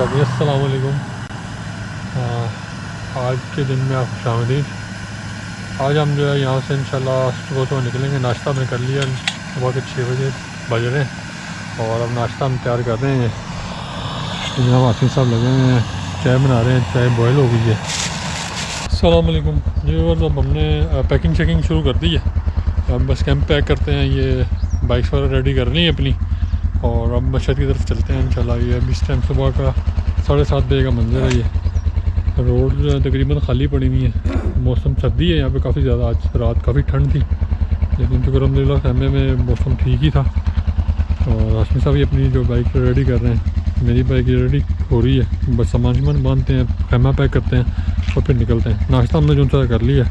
जाती है। अस्सलाम वालेकुम। आज के दिन में आप खुशामदीद। आज हम जो है यहाँ से इंशाल्लाह सुबह निकलेंगे। नाश्ता हमने कर लिया, सुबह के 6 बजे बज रहे हैं और अब नाश्ता हम तैयार कर रहे हैं। जनाब हाफिज़ साहब लगे हुए हैं, चाय बना रहे हैं, चाय बॉयल हो गई है। अस्सलाम वालेकुम जी। और अब हमने पैकिंग शैकिंग शुरू कर दी है। अब बस कैंप पैक करते हैं, ये बाइक्स वगैरह रेडी कर ली है अपनी और अब मशहद की तरफ चलते हैं इंशाल्लाह। ये अभी इस टाइम सुबह का 7:30 बजे का मंजर है। ये रोड जो है तकरीबन खाली पड़ी हुई है। मौसम सर्दी है यहाँ पे काफ़ी ज़्यादा। आज रात काफ़ी ठंड थी, लेकिन तो अलहम्दुलिल्लाह खेमे में मौसम ठीक ही था। और हाशमी साहब भी अपनी जो बाइक रेडी कर रहे हैं, मेरी बाइक रेडी हो रही है। बस सामान बांधते हैं, खेमा पैक करते हैं और फिर निकलते हैं। नाश्ता हमने जो सा कर लिया है।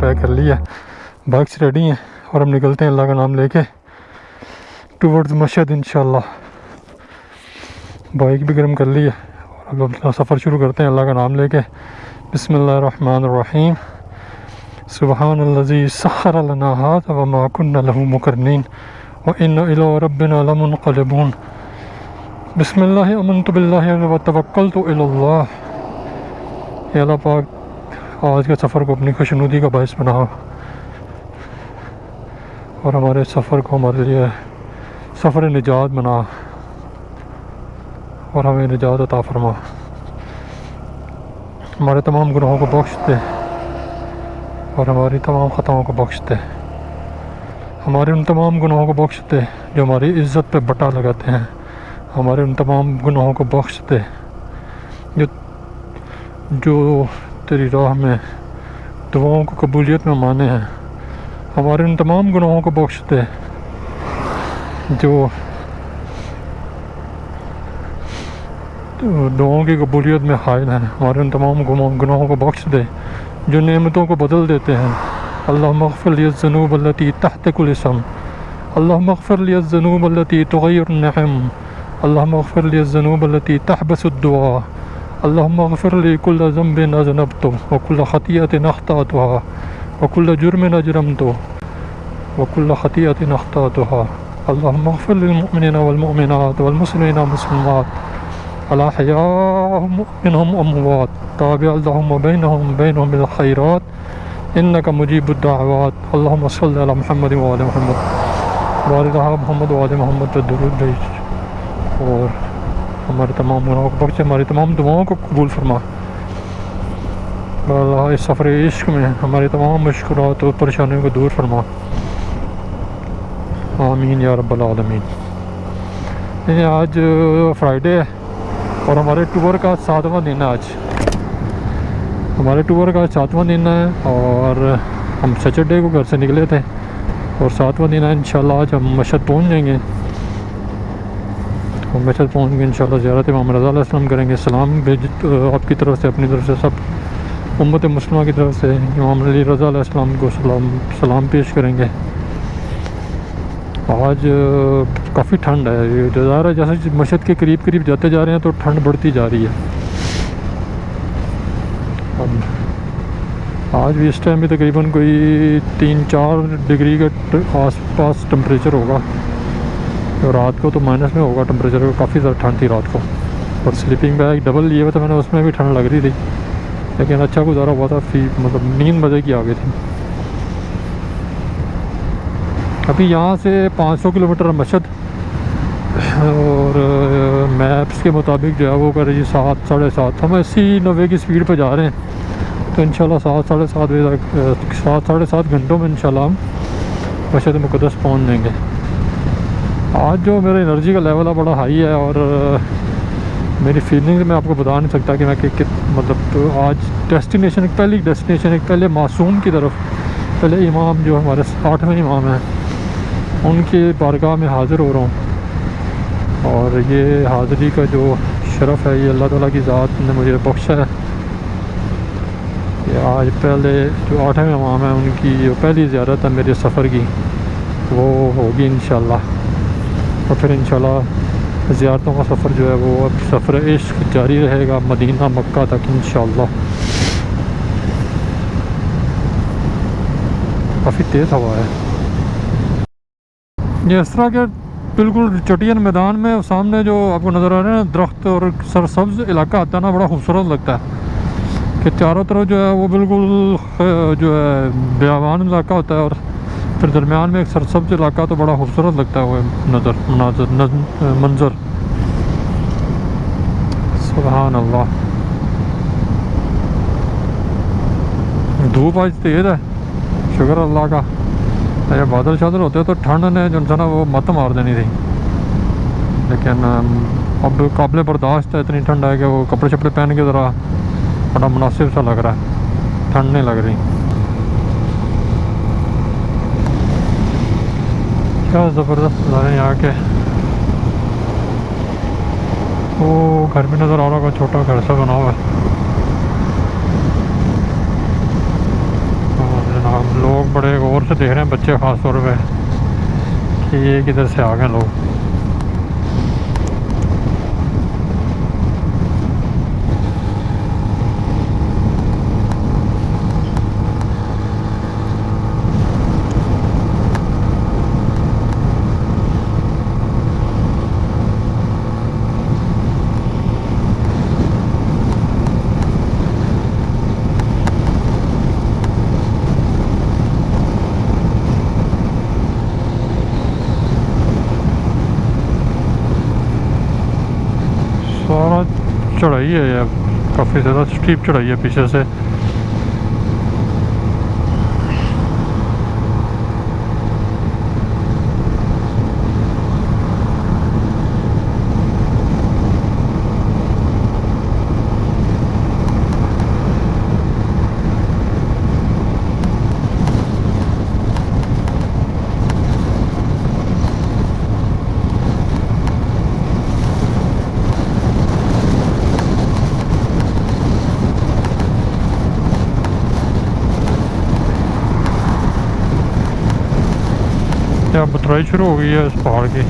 पैक कर लिया, बाइक्स रेडी हैं और हम निकलते हैं अल्लाह का नाम लेके टूवर्ड्स मशहद इंशाल्लाह। बाइक भी गर्म कर ली है और अब अपना सफ़र शुरू करते हैं अल्लाह का नाम लेके। बिस्मिल्लाहिर्रहमानिर्रहीम। सुब्हानल्लज़ी सख़्ख़र लना हाज़ा व मा कुन्ना लहू मुक़र्निन व इन्ना इला रब्बिना लमुनक़लिबून। बिस्मिल्लाहि अमनतु बिल्लाहि व तवक्कलतु इलल्लाह। या अल्लाह पाक आज के सफ़र को अपनी खुशनुदी का बायस बनाओ और हमारे सफ़र को हमारे लिए सफ़र निजात बना और हमें निजात अता फरमा। हमारे तमाम गुनाहों को बख्श दे और हमारी तमाम ख़ताओं को बख्श दे। हमारे उन तमाम गुनाहों को बख्श दे जो हमारी इज़्ज़त पे बटा लगाते हैं। हमारे उन तमाम गुनाहों को बख्श दे जो तेरी राह में दुआओं को कबूलियत में माने हैं। हमारे उन तमाम गुनाहों को बख्श दे जो दुआओं की कबूलियत में हायल हैं। हमारे उन तमाम गुनाहों को बख्श दे जो नेमतों को बदल देते हैं। अल्लाहुम्मा अग़फ़िर लिय ज़ुनूब अल्लती तहत कुल्लि इसम। अल्लाहुम्मा अग़फ़िर लिय ज़ुनूब अल्लती तुग़य्यिरु निअम। अल्लाहुम्मा अग़फ़िर लिय ज़ुनूब अल्लती तहबसु दुआ। अल्लाहुम्मा अग़फ़िर लि कुल्ल ज़ंबिन अज़नबतु व कुल्ल ख़तीअतिन अख़्तअतुहा व कुल्ल जुर्मिन अजरमतु व कुल्ल ख़तीअतिन अख़्तअतुहा। अल्लाहुम्मा अग़फ़िर लिल मुअमिनीना वल मुअमिनात वल मुस्लिमीना वल मुस्लिमात अहयाहुम मिनहुम व अमवात ताबिअ लहुम बैनहुम बिल खैरात इन्नका मुजीबुद दाअवात। अल्लाहुम्मा सल्लि अला मुहम्मद व आलि मुहम्मद व बारिक अला मुहम्मद व आलि मुहम्मद पे दुरूद भेज और हमारे तमाम गुनाहों को बख्श, हमारी तमाम दुआओं को कबूल फरमा। अल्लाह इस सफ़र इश्क में हमारी तमाम मुश्किलात और परेशानियों को दूर फरमा। आमीन या रब्बल आलमीन। आज फ्राइडे है और हमारे टूर का 7वां दिन है। आज हमारे टूर का 7वां दिन है और हम सैटरडे को घर से निकले थे और 7वां दिन है। इंशाल्लाह आज हम मशहद पहुंच जाएंगे। हम मशहद पहुँच के इंशाल्लाह ज़ियारत इमाम रज़ा अलैहिस्सलाम करेंगे। सलाम भेज आपकी तरफ से, अपनी तरफ से, सब उम्मत मुस्लिमा की तरफ से इमाम अली रज़ा अलैहिस्सलाम को सलाम पेश करेंगे। आज काफ़ी ठंड है। ये ज़ाहिर है जैसे मशहद के करीब करीब जाते जा रहे हैं तो ठंड बढ़ती जा रही है। आज भी इस टाइम भी तकरीबन कोई 3-4 डिग्री के आसपास टेम्परेचर होगा। तो रात को तो माइनस में होगा टेम्परेचर। काफ़ी ज़्यादा ठंड थी रात को और स्लीपिंग बैग डबल लिए हुए थे मैंने, उसमें भी ठंड लग रही थी, लेकिन अच्छा गुजारा हुआ था। मतलब नींद मज़े की आ गई थी। अभी यहाँ से 500 किलोमीटर मशहद और मैप्स के मुताबिक जो है वो कर रही 7 साढ़े 7। हम 80-90 की स्पीड पर जा रहे हैं तो इंशाल्लाह 7 साढ़े 7 बजे तक 7 साढ़े 7 घंटों में इंशाल्लाह हम मशहद मुक़द्दस पहुँच जाएंगे। आज जो मेरा एनर्जी का लेवल है बड़ा हाई है और मेरी फीलिंग्स मैं आपको बता नहीं सकता कि मैं मतलब तो आज डेस्टिनेशन, एक पहली डेस्टिनेशन, एक पहले मासूम की तरफ, पहले इमाम जो हमारे 8वें इमाम हैं उनके बारगाह में हाज़िर हो रहा हूँ। और ये हाज़िरी का जो शरफ़ है, ये अल्लाह ताला की ज़ात ने मुझे बख्शा है कि आज पहले जो 8वें इमाम है उनकी जो पहली ज़ियारत है मेरे सफ़र की वो होगी इंशाअल्लाह। और फिर इंशाअल्लाह ज़ियारतों का सफ़र जो है वो अब सफ़र इश्क जारी रहेगा मदीना मक्का तक इंशाअल्लाह। काफ़ी तेज़ हवा है। ये इस तरह के बिल्कुल चटियन मैदान में सामने जो आपको नज़र आ रहा है ना दरख्त और सरसब्ज़ इलाका आता है ना, बड़ा खूबसूरत लगता है कि चारों तरफ जो है वो बिल्कुल जो है बियाबान इलाका होता है और फिर दरमियान में एक सरसब्ज़ इलाका, तो बड़ा खूबसूरत लगता है वो मंज़र। सुभान अल्लाह। धूप आज तेज़ है, शुक्र अल्लाह का। ये बादल शादल होते तो ठंड ने जो है ना वो मत मार देनी थी, लेकिन अब काबिल बर्दाश्त है। इतनी ठंड है कि वो कपड़े शपड़े पहन के ज़रा बड़ा मुनासिब सा लग रहा है, ठंड नहीं लग रही। क्या ज़बरदस्त नज़ारे यहाँ के। वो घर भी नज़र आ रहा होगा, छोटा घर सा बना हुआ है। जनाब लोग बड़े गौर से देख रहे हैं, बच्चे ख़ास तौर पे, कि ये किधर से आ गए लोग। सारा चढ़ाई है यार, काफ़ी ज़्यादा स्टीप चढ़ाई है पीछे से। क्या बतराई शुरू हो गई है इस पहाड़ की।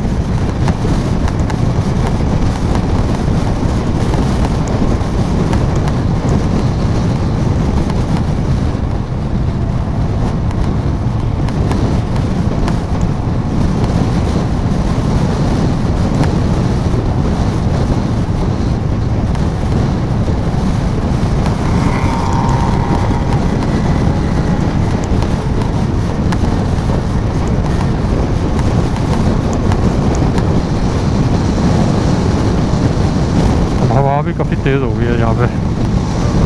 हवा भी काफ़ी तेज़ हो गई है यहाँ पे,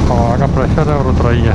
हवा का प्रेशर है और उतराई है।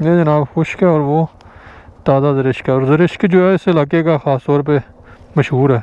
ये जनाब खुश्क है और वो ताज़ा ज़रिश्क है, और ज़रिश्क जो है इस इलाके का ख़ास तौर पे मशहूर है।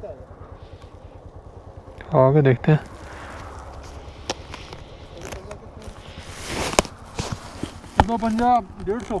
70 आगे देखते हैं। 150 150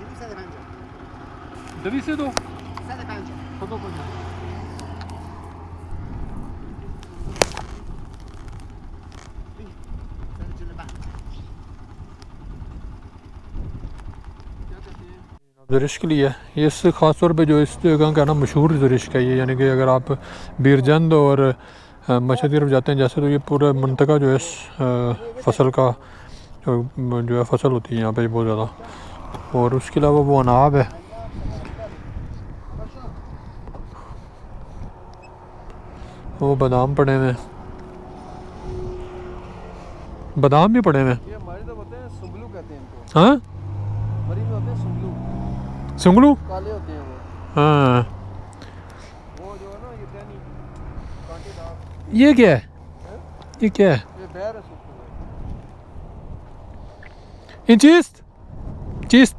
250 200 150 150 ज़रिश के लिए ये इस ख़ास तौर पे जो इस जगह का ना मशहूर ज़रिश का ये, यानी कि अगर आप बीरजंद और मशहद की तरफ जाते हैं जैसे, तो ये पूरा मंतका जो है इस फसल का जो है फसल होती है यहाँ पे बहुत ज़्यादा। और उसके अलावा वो अनाब है, वो बादाम पड़े हुए हैं, बादाम भी पड़े हुए हैं। ये हमारे तो होते हैं सुंगलू कहते हैं इनको। हाँ मरी में होते हैं सुंगलू, सुंगलू, काले होते हैं वो। हाँ वो जो है ना ये टहनी कांटेदार, ये क्या है, ये क्या है? ये बैर है सूखे हुए। इन चीस्त चीस्त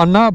अन्नाब।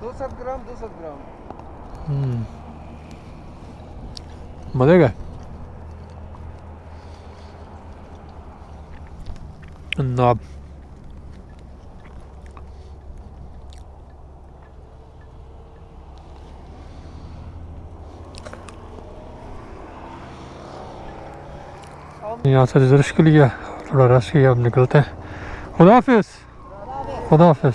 200 ग्राम 200 ग्राम। मज़े का अन्नाब। यहाँ से रिजर्व के लिए थोड़ा रश किया, अब निकलते हैं। खुदा हाफिज़, खुदा हाफिज़।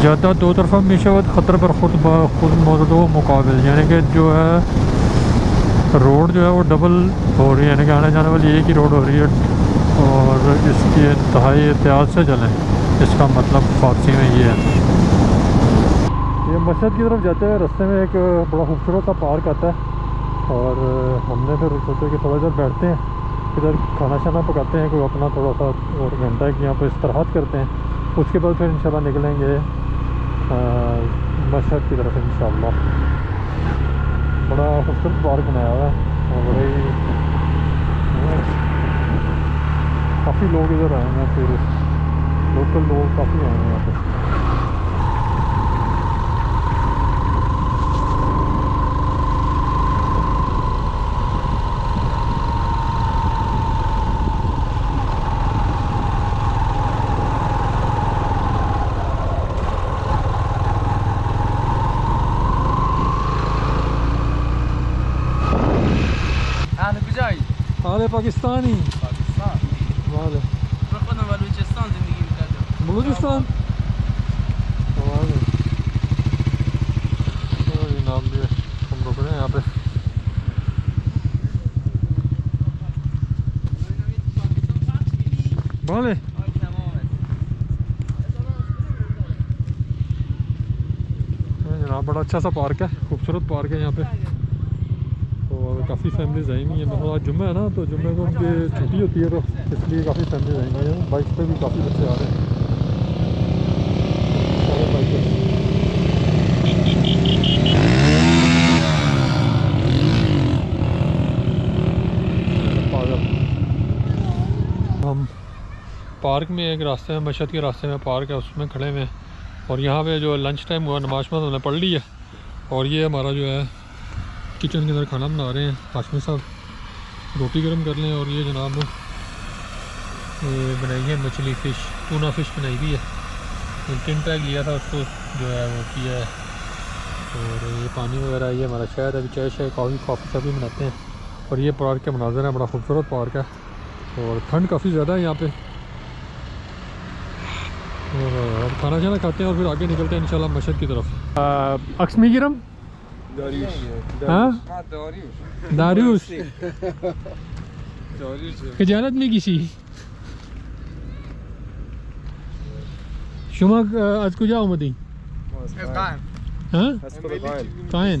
ज़्यादा दो तरफा मिशवत ख़तर पर खुद मौजूद मुकाबिल, यानी कि जो है रोड जो है वो डबल हो रही है, यानी कि आने जाने वाली एक ही रोड हो रही है और इसकी इंतहाई एहतियात से चलें। इसका मतलब फारसी में ये है। ये मस्जिद की तरफ जाते हुए रास्ते में एक बड़ा खूबसूरत सा पार्क आता है और हमने फिर सोचा कि थोड़ा देर बैठते हैं, इधर खाना शाना पकाते हैं कोई अपना थोड़ा सा और घंटा एक यहाँ पर इस्तिराहत करते हैं, उसके बाद फिर इंशाल्लाह निकलेंगे मस्जिद की तरफ इंशाल्लाह। बड़ा खूबसूरत पार्क बनाया हुआ है और बड़े ही काफ़ी लोग इधर आए हैं, फिर लोकल लोग काफ़ी आए हैं यहाँ पे। हाल पाकिस्तानी वाले बलूचिस्तान जनाब ये हम रुक रहे हैं यहाँ पे। वाले जनाब बड़ा अच्छा सा पार्क है, खूबसूरत पार्क है यहाँ पे और काफ़ी फैमिलीज आएंगी हैं। मतलब आज जुम्मा है ना, तो जुम्मे को उनकी छुट्टी होती है तो इसलिए काफ़ी फैमिलीज आएंगी हैं। बाइक पे भी काफ़ी बच्चे आ रहे हैं, सारे बाइक। हम पार्क में एक रास्ते में, मस्जिद के रास्ते में पार्क है, उसमें खड़े हुए हैं और यहाँ पे जो लंच टाइम हुआ, नमाज में उन्होंने पढ़ ली है और ये हमारा जो है किचन के अंदर खाना बना रहे हैं। हाशमी साहब रोटी गर्म कर लें और ये जनाब ये बनाई है मछली फ़िश, टूना फ़िश बनाई हुई है। टिन पैक लिया था उसको जो है वो किया है और ये पानी वगैरह, ये हमारा शहर है, अभी चाय शाय कॉफ़ी सभी बनाते हैं और ये पार्क के मनाज़र है, बड़ा खूबसूरत पार्क है और ठंड काफ़ी ज़्यादा है यहाँ पे। और खाना शाना खाते हैं और फिर आगे निकलते हैं इंशाल्लाह मस्जिद की तरफ। अक्समी गिरम दारियुस खजानत में किसी शुमा आज को जाओ मदी कायन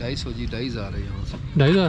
250 जी 2,500 है यहाँ से 2000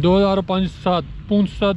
2500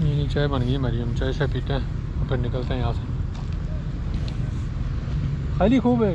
नहीं चाय बन गई हमारी, हम चाय शाय पीते हैं और फिर निकलते हैं यहाँ से। खाली खूब है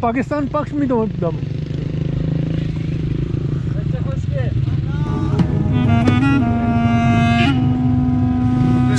पाकिस्तान पक्ष में तो दम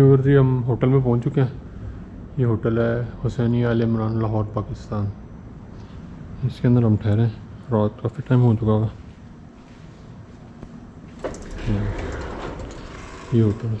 और जी हम होटल में पहुंच चुके हैं। ये होटल है हुसैनी आल इमरान लाहौर पाकिस्तान, इसके अंदर हम ठहरे, रात काफ़ी टाइम हो चुका होगा। ये होटल है।